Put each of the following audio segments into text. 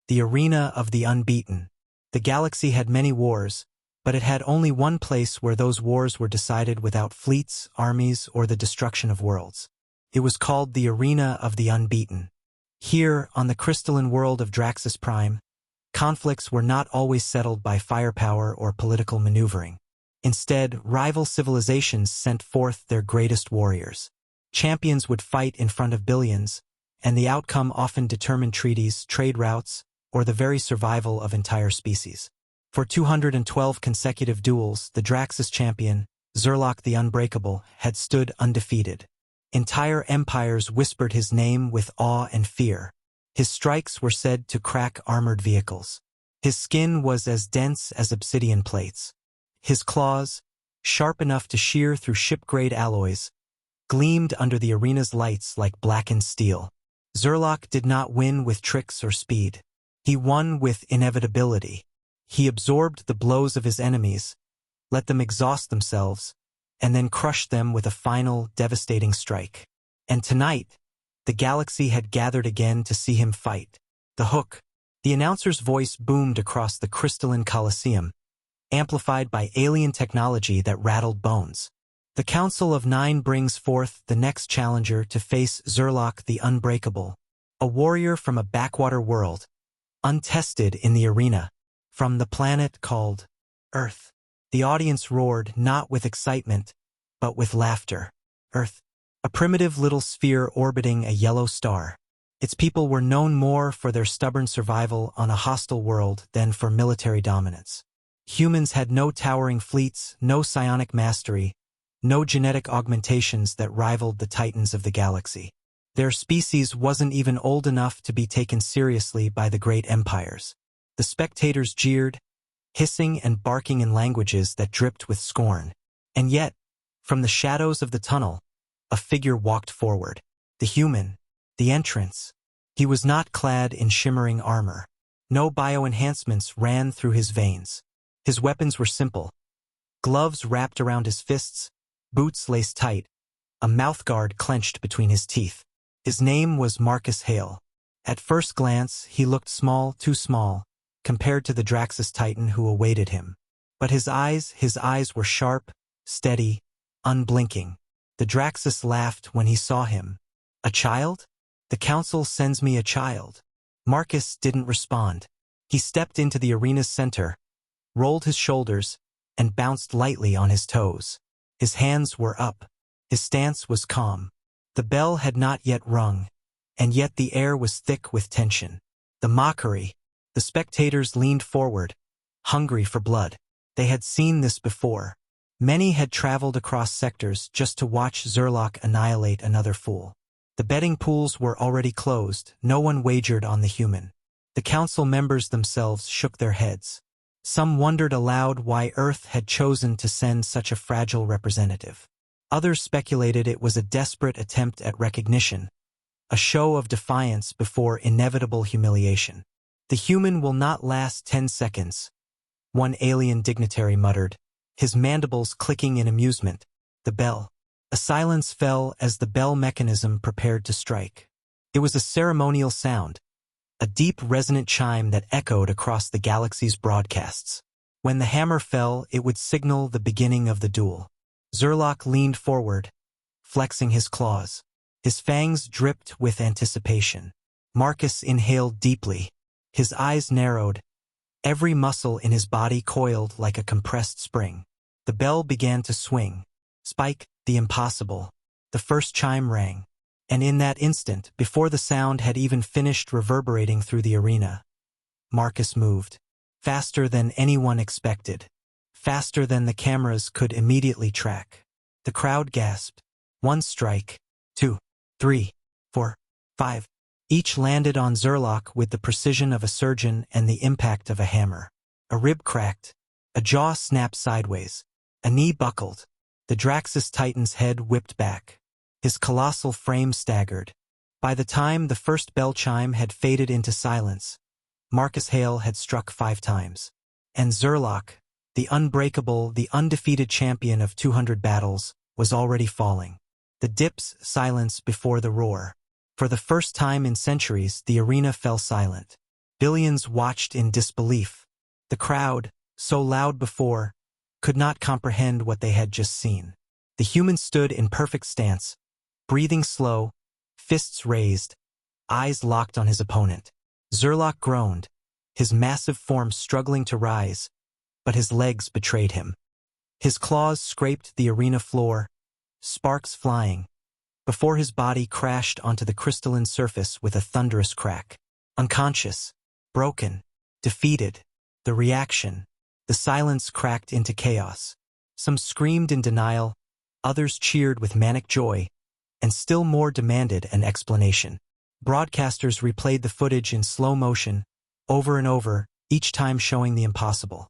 the arena of the unbeaten. The galaxy had many wars, but it had only one place where those wars were decided without fleets, armies, or the destruction of worlds. It was called the Arena of the Unbeaten. Here, on the crystalline world of Draxus Prime, conflicts were not always settled by firepower or political maneuvering. Instead, rival civilizations sent forth their greatest warriors. Champions would fight in front of billions, and the outcome often determined treaties, trade routes, or the very survival of entire species. For 212 consecutive duels, the Draxus champion, Zerlok the Unbreakable, had stood undefeated. Entire empires whispered his name with awe and fear. His strikes were said to crack armored vehicles. His skin was as dense as obsidian plates. His claws, sharp enough to shear through ship-grade alloys, gleamed under the arena's lights like blackened steel. Zerlok did not win with tricks or speed. He won with inevitability. He absorbed the blows of his enemies, let them exhaust themselves, and then crushed them with a final, devastating strike. And tonight, the galaxy had gathered again to see him fight. The hook. The announcer's voice boomed across the crystalline coliseum, amplified by alien technology that rattled bones. The Council of Nine brings forth the next challenger to face Zerlok the Unbreakable, a warrior from a backwater world, untested in the arena, from the planet called Earth. The audience roared not with excitement, but with laughter. Earth, a primitive little sphere orbiting a yellow star. Its people were known more for their stubborn survival on a hostile world than for military dominance. Humans had no towering fleets, no psionic mastery, no genetic augmentations that rivaled the titans of the galaxy. Their species wasn't even old enough to be taken seriously by the great empires. The spectators jeered, hissing and barking in languages that dripped with scorn. And yet, from the shadows of the tunnel, a figure walked forward. The human, the entrance. He was not clad in shimmering armor. No bioenhancements ran through his veins. His weapons were simple. Gloves wrapped around his fists, boots laced tight, a mouthguard clenched between his teeth. His name was Marcus Hale. At first glance, he looked small, too small, compared to the Draxus Titan who awaited him. But his eyes were sharp, steady, unblinking. The Draxus laughed when he saw him. A child? The council sends me a child. Marcus didn't respond. He stepped into the arena's center, rolled his shoulders, and bounced lightly on his toes. His hands were up. His stance was calm. The bell had not yet rung, and yet the air was thick with tension. The mockery. The spectators leaned forward, hungry for blood. They had seen this before. Many had traveled across sectors just to watch Zerlok annihilate another fool. The betting pools were already closed. No one wagered on the human. The council members themselves shook their heads. Some wondered aloud why Earth had chosen to send such a fragile representative. Others speculated it was a desperate attempt at recognition, a show of defiance before inevitable humiliation. The human will not last 10 seconds, one alien dignitary muttered, his mandibles clicking in amusement. The bell. A silence fell as the bell mechanism prepared to strike. It was a ceremonial sound, a deep resonant chime that echoed across the galaxy's broadcasts. When the hammer fell, it would signal the beginning of the duel. Zerlok leaned forward, flexing his claws. His fangs dripped with anticipation. Marcus inhaled deeply. His eyes narrowed. Every muscle in his body coiled like a compressed spring. The bell began to swing. Spike, the impossible. The first chime rang. And in that instant, before the sound had even finished reverberating through the arena, Marcus moved. Faster than anyone expected. Faster than the cameras could immediately track. The crowd gasped. 1 strike, 2, 3, 4, 5. Each landed on Zerlok with the precision of a surgeon and the impact of a hammer. A rib cracked. A jaw snapped sideways. A knee buckled. The Draxus Titan's head whipped back. His colossal frame staggered. By the time the first bell chime had faded into silence, Marcus Hale had struck 5 times. And Zerlok, the unbreakable, the undefeated champion of 200 battles, was already falling. The dips silence before the roar. For the first time in centuries, the arena fell silent. Billions watched in disbelief. The crowd, so loud before, could not comprehend what they had just seen. The human stood in perfect stance, breathing slow, fists raised, eyes locked on his opponent. Zerlok groaned, his massive form struggling to rise, but his legs betrayed him. His claws scraped the arena floor, sparks flying, before his body crashed onto the crystalline surface with a thunderous crack. Unconscious, broken, defeated, the reaction, the silence cracked into chaos. Some screamed in denial, others cheered with manic joy, and still more demanded an explanation. Broadcasters replayed the footage in slow motion, over and over, each time showing the impossible.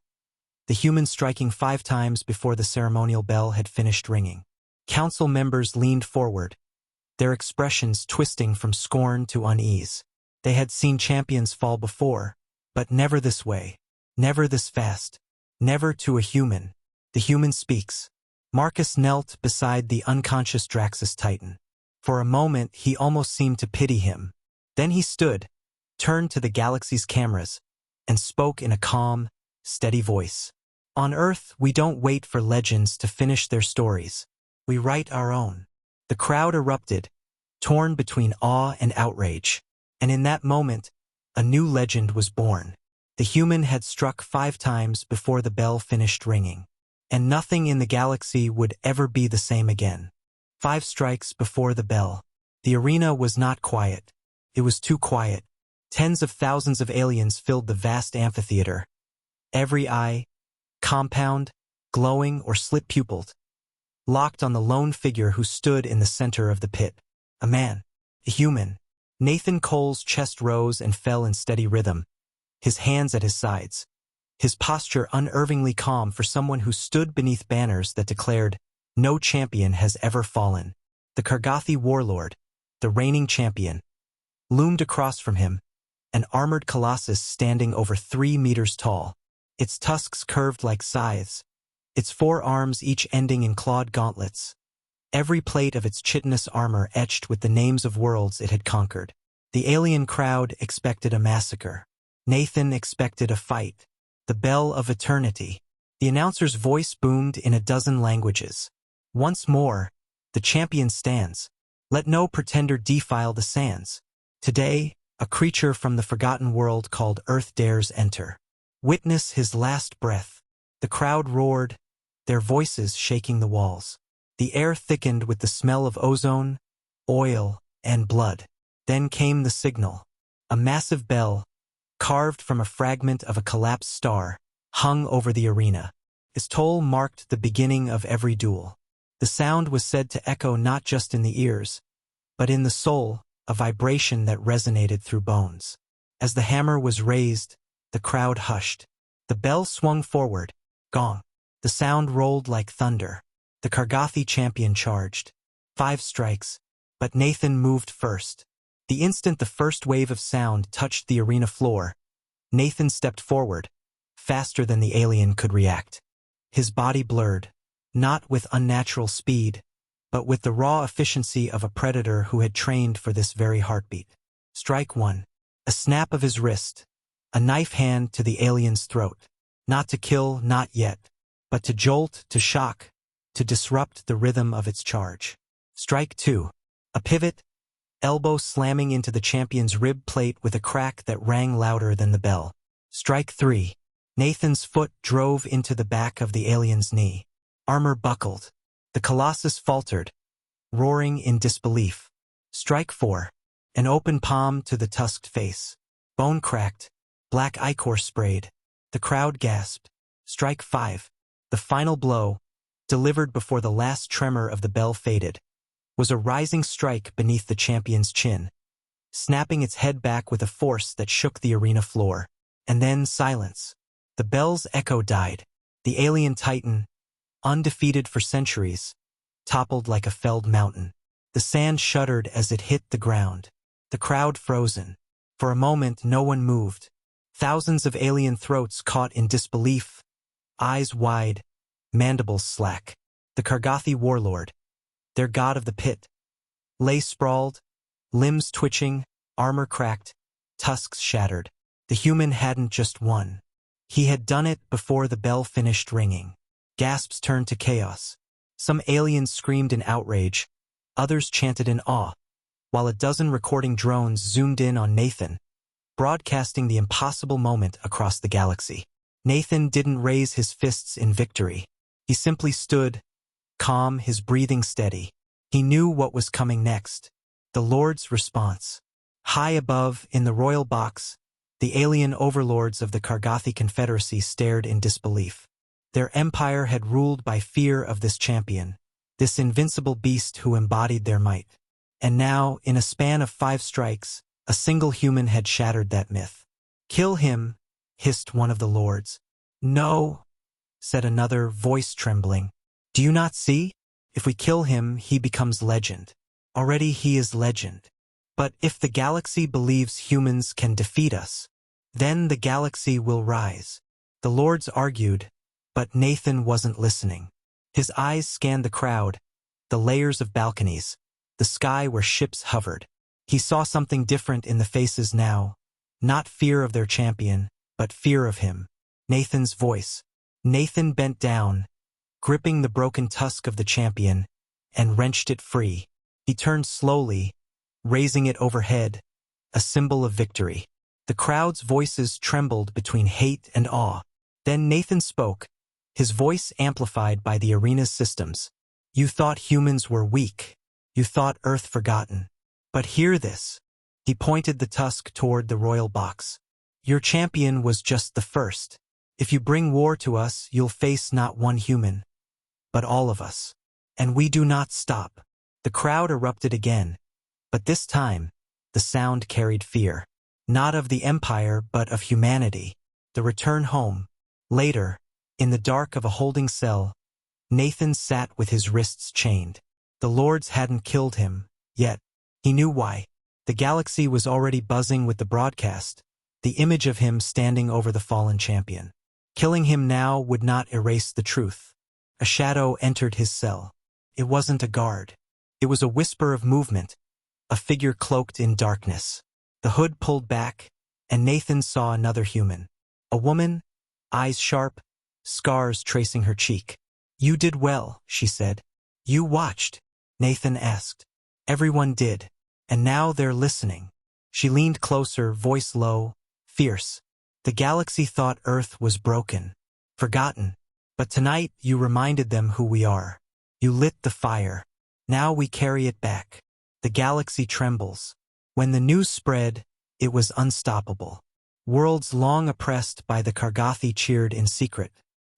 The human striking 5 times before the ceremonial bell had finished ringing. Council members leaned forward, their expressions twisting from scorn to unease. They had seen champions fall before, but never this way, never this fast, never to a human. The human speaks. Marcus knelt beside the unconscious Draxus Titan. For a moment he almost seemed to pity him. Then he stood, turned to the galaxy's cameras, and spoke in a calm, steady voice. On Earth, we don't wait for legends to finish their stories. We write our own. The crowd erupted, torn between awe and outrage. And in that moment, a new legend was born. The human had struck 5 times before the bell finished ringing. And nothing in the galaxy would ever be the same again. 5 strikes before the bell. The arena was not quiet. It was too quiet. Tens of thousands of aliens filled the vast amphitheater. Every eye, compound, glowing or slit-pupilled, locked on the lone figure who stood in the center of the pit. A man, a human. Nathan Cole's chest rose and fell in steady rhythm, his hands at his sides, his posture unervingly calm for someone who stood beneath banners that declared, "No champion has ever fallen." The Kargathi warlord, the reigning champion, loomed across from him, an armored colossus standing over 3 meters tall, its tusks curved like scythes, its 4 arms each ending in clawed gauntlets, every plate of its chitinous armor etched with the names of worlds it had conquered. The alien crowd expected a massacre. Nathan expected a fight. The bell of eternity. The announcer's voice boomed in a dozen languages. Once more, the champion stands. Let no pretender defile the sands. Today, a creature from the forgotten world called Earth dares enter. Witness his last breath. The crowd roared, their voices shaking the walls. The air thickened with the smell of ozone, oil, and blood. Then came the signal. A massive bell, carved from a fragment of a collapsed star, hung over the arena. Its toll marked the beginning of every duel. The sound was said to echo not just in the ears, but in the soul, a vibration that resonated through bones. As the hammer was raised, the crowd hushed. The bell swung forward, gong. The sound rolled like thunder. The Kargathi champion charged. 5 strikes, but Nathan moved first. The instant the first wave of sound touched the arena floor, Nathan stepped forward, faster than the alien could react. His body blurred, not with unnatural speed, but with the raw efficiency of a predator who had trained for this very heartbeat. Strike 1. A snap of his wrist, a knife hand to the alien's throat. Not to kill, not yet, but to jolt, to shock, to disrupt the rhythm of its charge. Strike 2. A pivot, elbow slamming into the champion's rib plate with a crack that rang louder than the bell. Strike 3. Nathan's foot drove into the back of the alien's knee. Armor buckled. The colossus faltered, roaring in disbelief. Strike 4. An open palm to the tusked face. Bone cracked, black ichor sprayed. The crowd gasped. Strike 5. The final blow, delivered before the last tremor of the bell faded, was a rising strike beneath the champion's chin, snapping its head back with a force that shook the arena floor. And then silence. The bell's echo died. The alien titan, undefeated for centuries, toppled like a felled mountain. The sand shuddered as it hit the ground. The crowd frozen. For a moment no one moved. Thousands of alien throats caught in disbelief, eyes wide, mandibles slack. The Kargathi warlord, their god of the pit, lay sprawled, limbs twitching, armor cracked, tusks shattered. The human hadn't just won. He had done it before the bell finished ringing. Gasps turned to chaos. Some aliens screamed in outrage, others chanted in awe, while a dozen recording drones zoomed in on Nathan, broadcasting the impossible moment across the galaxy. Nathan didn't raise his fists in victory. He simply stood, calm, his breathing steady. He knew what was coming next. The Lord's response. High above, in the royal box, the alien overlords of the Kargathi Confederacy stared in disbelief. Their empire had ruled by fear of this champion, this invincible beast who embodied their might. And now, in a span of 5 strikes, a single human had shattered that myth. "Kill him," hissed one of the lords. "No," said another, voice trembling. "Do you not see? If we kill him, he becomes legend. Already he is legend. But if the galaxy believes humans can defeat us, then the galaxy will rise." The lords argued, but Nathan wasn't listening. His eyes scanned the crowd, the layers of balconies, the sky where ships hovered. He saw something different in the faces now, not fear of their champion, but fear of him. Nathan's voice. Nathan bent down, gripping the broken tusk of the champion, and wrenched it free. He turned slowly, raising it overhead, a symbol of victory. The crowd's voices trembled between hate and awe. Then Nathan spoke, his voice amplified by the arena's systems. "You thought humans were weak. You thought Earth forgotten. But hear this." He pointed the tusk toward the royal box. "Your champion was just the first. If you bring war to us, you'll face not one human, but all of us. And we do not stop." The crowd erupted again, but this time, the sound carried fear. Not of the empire, but of humanity. The return home. Later, in the dark of a holding cell, Nathan sat with his wrists chained. The lords hadn't killed him, yet. He knew why. The galaxy was already buzzing with the broadcast, the image of him standing over the fallen champion. Killing him now would not erase the truth. A shadow entered his cell. It wasn't a guard. It was a whisper of movement, a figure cloaked in darkness. The hood pulled back, and Nathan saw another human. A woman, eyes sharp, scars tracing her cheek. "You did well," she said. "You watched?" Nathan asked. "Everyone did. And now they're listening." She leaned closer, voice low, fierce. "The galaxy thought Earth was broken, forgotten. But tonight you reminded them who we are. You lit the fire. Now we carry it back. The galaxy trembles." When the news spread, it was unstoppable. Worlds long oppressed by the Kargathi cheered in secret.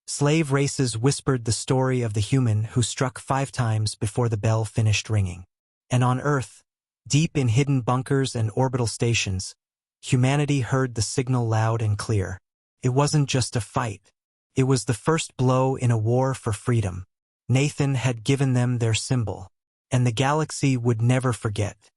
Slave races whispered the story of the human who struck 5 times before the bell finished ringing. And on Earth, deep in hidden bunkers and orbital stations, humanity heard the signal loud and clear. It wasn't just a fight. It was the first blow in a war for freedom. Nathan had given them their symbol, and the galaxy would never forget.